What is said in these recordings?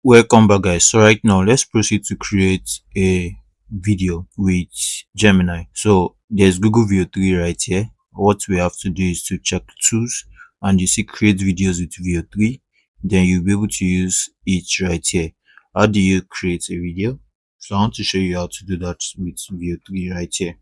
Welcome back, guys. So right now let's proceed to create a video with Gemini. So there's Google View 3 right here. What we have to do is to check tools, and you see create videos with View 3. Then you'll be able to use it right here. How do you create a video? So I want to show you how to do that with View 3 right here.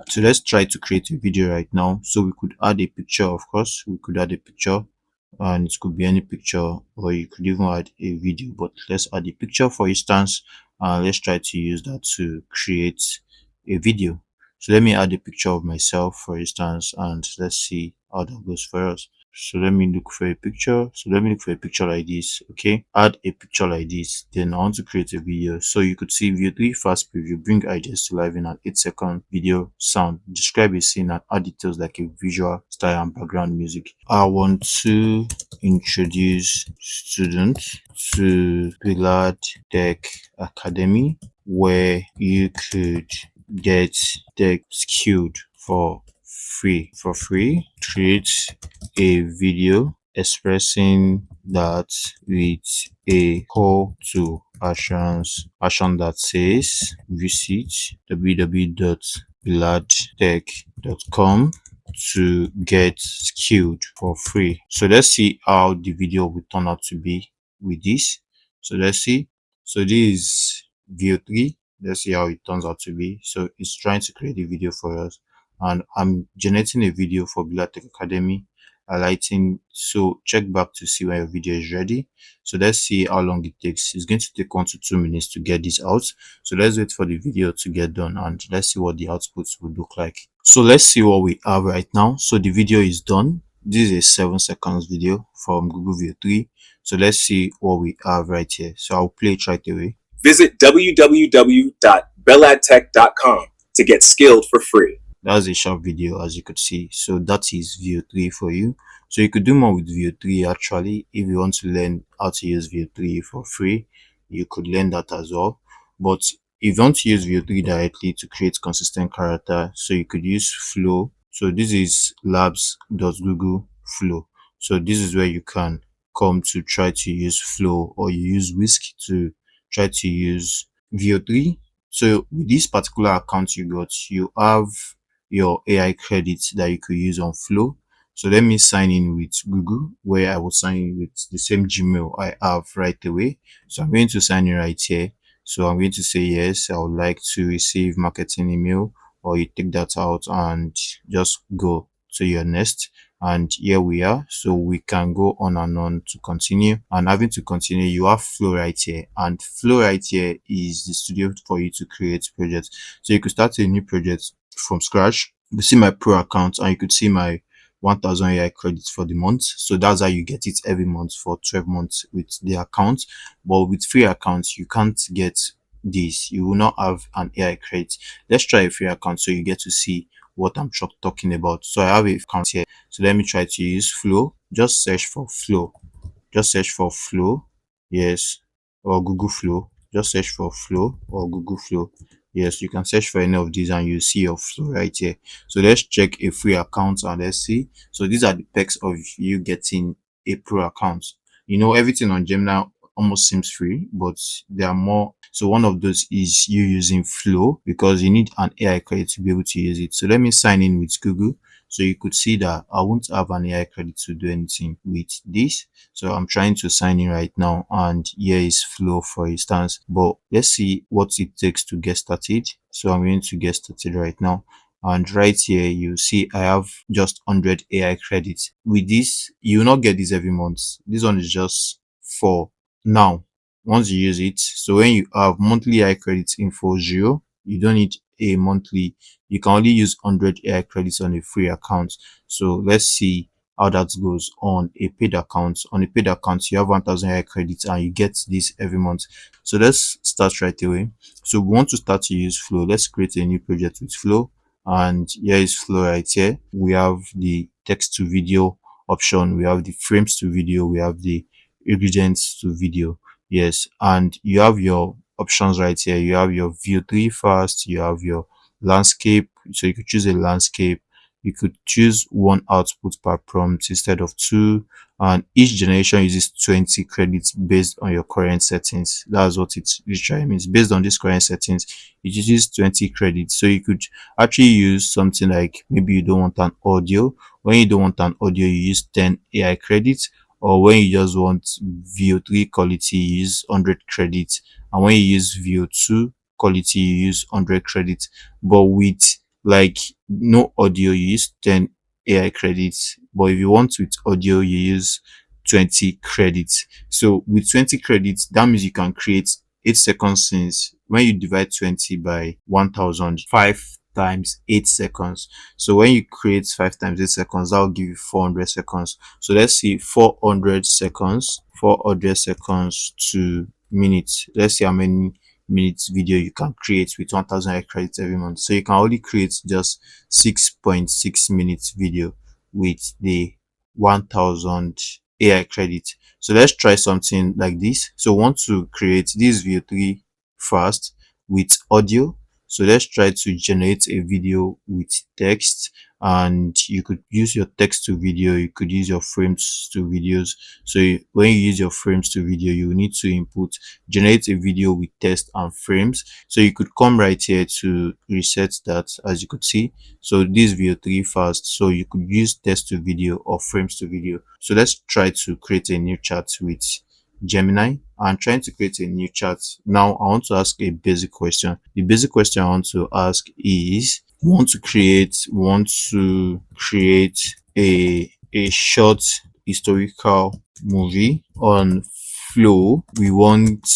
So let's try to create a video right now. So we could add a picture, of course. We could add a picture, and it could be any picture, or you could even add a video, but let's add a picture for instance. Let's try to use that to create a video. So let me add a picture of myself for instance, and let's see how that goes for us. So let me look for a picture. So let me look for a picture like this. Okay, add a picture like this. Then I want to create a video. So you could see view 3 fast preview, bring ideas to life in an 8-second video sound, describe a scene and add details like a visual style and background music. I want to introduce students to Belad Tech Academy, where you could get tech skilled for free. Create a video expressing that with a call to action that says visit www.beladtech.com to get skilled for free. So let's see how the video will turn out to be with this. So let's see. So this is view 3. Let's see how it turns out to be. So it's trying to create a video for us, and I'm generating a video for Belad Tech Academy highlighting. So check back to see when your video is ready. So let's see how long it takes. It's going to take 1 to 2 minutes to get this out. So let's wait for the video to get done, and let's see what the outputs would look like. So let's see what we have right now. So the video is done. This is a 7 seconds video from Google View 3. So let's see what we have right here. So I'll play it right away. Visit www.beladtech.com to get skilled for free. That's a short video, as you could see. So that is view 3 for you. So you could do more with view 3 actually. If you want to learn how to use view 3 for free, you could learn that as well. But if you want to use view 3 directly to create consistent character, so you could use flow. So this is labs.google flow. So this is where you can come to try to use flow, or you use whisk to try to use view 3. So with this particular account you got, you have your AI credits that you could use on Flow. So let me sign in with Google, where I will sign in with the same Gmail I have right away. So I'm going to sign in right here. So I'm going to say yes, I would like to receive marketing email, or you take that out and just go to your next. And here we are. So we can go on and on to continue, and having to continue, you have Flow right here, and Flow right here is the studio for you to create projects. So you could start a new project from scratch. You see my pro account, and you could see my 1000 AI credits for the month. So that's how you get it every month for 12 months with the account. But with free accounts, you can't get this. You will not have an AI credit. Let's try a free account so you get to see what I'm talking about. So I have a account here. So let me try to use Flow. Just search for Flow. Just search for Flow. Yes. Or Google Flow. Just search for Flow or Google Flow. Yes, you can search for any of these and you see your Flow right here. So let's check a free account and let's see. So these are the perks of you getting a pro account. You know, everything on Gemini almost seems free, but there are more. So one of those is you using Flow, because you need an AI credit to be able to use it. So let me sign in with Google. So you could see that I won't have an AI credit to do anything with this. So I'm trying to sign in right now, and here is Flow for instance. But let's see what it takes to get started. So I'm going to get started right now. And right here, you see I have just 100 AI credits. With this, you will not get this every month. This one is just for now. Once you use it, so when you have monthly AI credits info 0, you don't need a monthly. You can only use 100 AI credits on a free account. So let's see how that goes on a paid account. On a paid account, you have 1000 AI credits and you get this every month. So let's start right away. So we want to start to use Flow. Let's create a new project with Flow. And here is Flow right here. We have the text to video option. We have the frames to video. We have the ingredients to video. Yes. And you have your options right here. You have your view 3 fast. You have your landscape. So you could choose a landscape. You could choose one output per prompt instead of two, and each generation uses 20 credits based on your current settings. That's what it literally means. Based on these current settings, it uses 20 credits. So you could actually use something like, maybe you don't want an audio. When you don't want an audio, you use 10 AI credits, or when you just want VO3 quality, you use 100 credits, and when you use VO2 quality, you use 100 credits. But with like no audio, you use 10 AI credits. But if you want with audio, you use 20 credits. So with 20 credits, that means you can create 8 second scenes. When you divide 20 by 1000, 5 times 8 seconds. So when you create 5 times 8 seconds, that will give you 400 seconds. So let's see, 400 seconds to minutes. Let's see how many minutes video you can create with 1000 credits every month. So you can only create just 6.6 minutes video with the 1000 AI credits. So let's try something like this. So want to create this VO3 fast with audio. So let's try to generate a video with text, and you could use your text to video, you could use your frames to videos. So when you use your frames to video, you need to input generate a video with text and frames. So you could come right here to reset that, as you could see. So this VO3 fast, so you could use text to video or frames to video. So let's try to create a new chat with Gemini. I'm trying to create a new chat. Now I want to ask a basic question. The basic question I want to ask is, want to create a short historical movie on flow. We want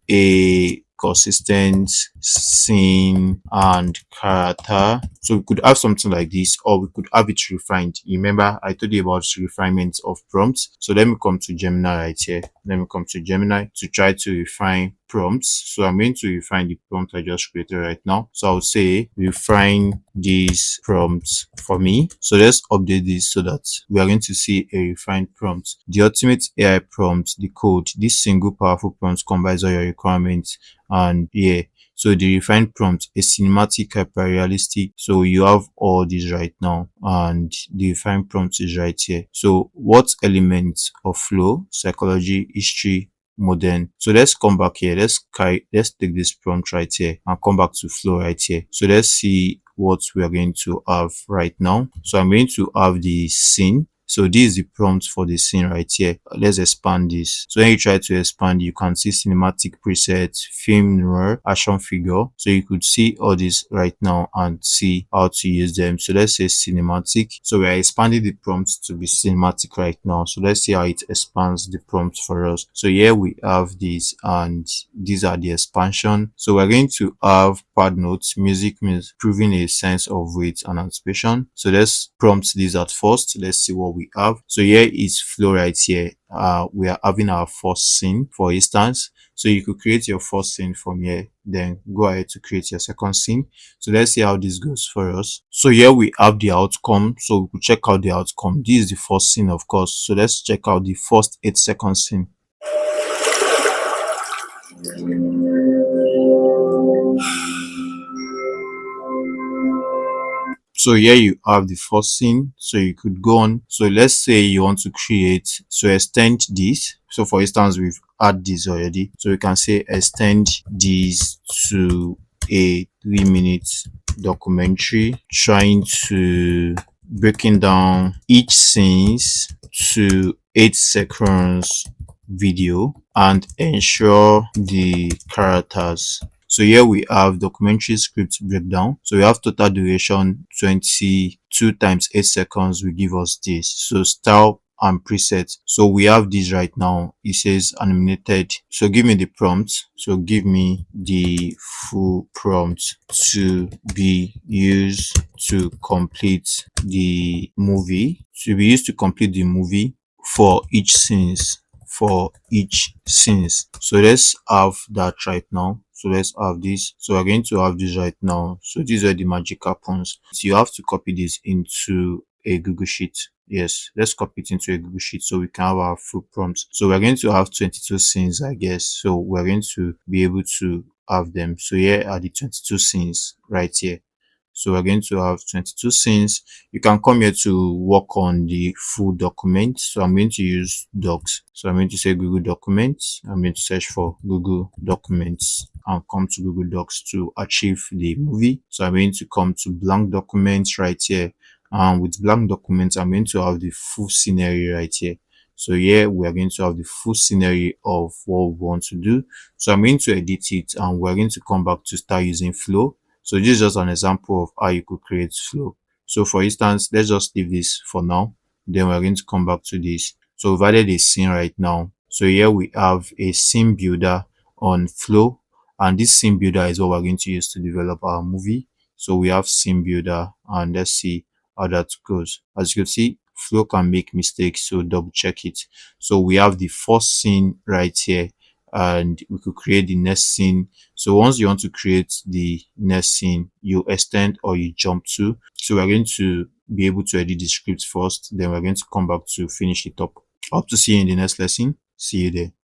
a consistent scene and character. So we could have something like this, or we could have it refined. You remember I told you about refinement of prompts. So let me come to Gemini right here. Let me come to Gemini to try to refine prompts. So I'm going to refine the prompt I just created right now. So I'll say refine these prompts for me. So let's update this so that we are going to see a refined prompt. The ultimate AI prompt, the code. This single powerful prompt combines all your requirements, and yeah, so the refined prompt, a cinematic, hyper realistic. So you have all these right now, and the refined prompt is right here. So what elements of flow, psychology, history, modern? So let's come back here. Let's take this prompt right here and come back to flow right here. So let's see what we are going to have right now. So I'm going to have the scene. So this is the prompt for the scene right here. Let's expand this. So when you try to expand, you can see cinematic presets, film noir, action figure. So you could see all this right now and see how to use them. So let's say cinematic. So we are expanding the prompt to be cinematic right now. So let's see how it expands the prompt for us. So here we have this, and these are the expansion. So we're going to have pad notes, music means proving a sense of weight and anticipation. So let's prompt this at first. Let's see what we have. So here is flow right here. We are having our first scene, for instance. So you could create your first scene from here, then go ahead to create your second scene. So let's see how this goes for us. So here we have the outcome. So we could check out the outcome. This is the first scene, of course. So let's check out the first 8 second scene. So here you have the first scene. So you could go on. So let's say you want to create, so extend this. So for instance, we've added this already. So we can say extend this to a 3 minute documentary, trying to breaking down each scenes to 8 seconds video and ensure the characters. So here we have documentary script breakdown. So we have total duration 22 times 8 seconds will give us this. So style and preset. So we have this right now. It says animated. So give me the prompt. So give me the full prompt to be used to complete the movie. To be used to complete the movie for each scenes. So let's have that right now. So let's have this. So we're going to have this right now. So this is where the magic happens. So you have to copy this into a Google Sheet. Yes, let's copy it into a Google Sheet so we can have our full prompts. So we're going to have 22 scenes, I guess. So we're going to be able to have them. So here are the 22 scenes right here. So we're going to have 22 scenes. You can come here to work on the full document. So I'm going to use docs. So I'm going to say Google Documents. I'm going to search for Google Documents and come to Google Docs to achieve the movie. So I'm going to come to blank documents right here. And with blank documents, I'm going to have the full scenery right here. So here we are going to have the full scenery of what we want to do. So I'm going to edit it and we're going to come back to start using flow. So this is just an example of how you could create flow. So for instance, let's just leave this for now. Then we're going to come back to this. So we've added a scene right now. So here we have a scene builder on flow. And this scene builder is what we're going to use to develop our movie. So we have scene builder and let's see how that goes. As you can see, flow can make mistakes, so double check it. So we have the first scene right here and we could create the next scene. So once you want to create the next scene, you extend or you jump to. So we're going to be able to edit the script first, then we're going to come back to finish it up. Hope to see you in the next lesson. See you there.